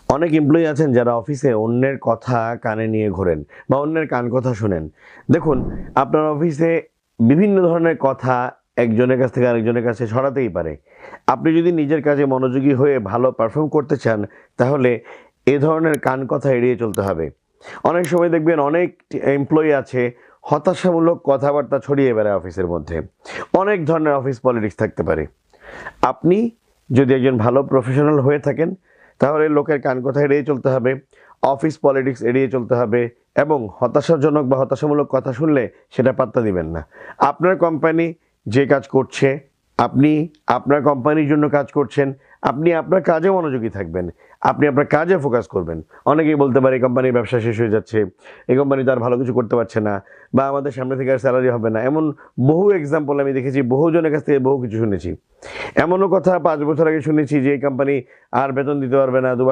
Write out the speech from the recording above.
অনেক এমপ্লয়ি আছেন যারা অফিসে অন্যের কথা কানে নিয়ে ঘোরেন বা অন্যের কান কথা শুনেন। দেখুন, আপনার অফিসে বিভিন্ন ধরনের কথা একজনের কাছ থেকে আরেকজনের কাছে ছড়াতেই পারে। আপনি যদি নিজের কাজে মনোযোগী হয়ে ভালো পারফর্ম করতে চান, তাহলে এ ধরনের কান কথা এড়িয়ে চলতে হবে। অনেক সময় দেখবেন অনেক এমপ্লয়ি আছে হতাশামূলক কথাবার্তা ছড়িয়ে বেড়ায় অফিসের মধ্যে। অনেক ধরনের অফিস পলিটিক্স থাকতে পারে। আপনি যদি একজন ভালো প্রফেশনাল হয়ে থাকেন, তাহলে লোকের কান কথা এড়িয়ে চলতে হবে, অফিস পলিটিক্স এড়িয়ে চলতে হবে এবং হতাশাজনক বা হতাশামূলক কথা শুনলে সেটা পাত্তা দিবেন না। আপনার কোম্পানি যে কাজ করছে, আপনি আপনার কোম্পানির জন্য কাজ করছেন, আপনি আপনার কাজে মনোযোগী থাকবেন, আপনি আপনার কাজে ফোকাস করবেন। অনেকেই বলতে পারে এই কোম্পানির ব্যবসা শেষ হয়ে যাচ্ছে, এই কোম্পানি তো আর ভালো কিছু করতে পারছে না, বা আমাদের সামনে থেকে আর স্যালারি হবে না। এমন বহু এক্সাম্পল আমি দেখেছি, বহুজনের কাছ থেকে বহু কিছু শুনেছি। এমনও কথা ৫ বছর আগে শুনেছি যে এই কোম্পানি আর বেতন দিতে পারবে না,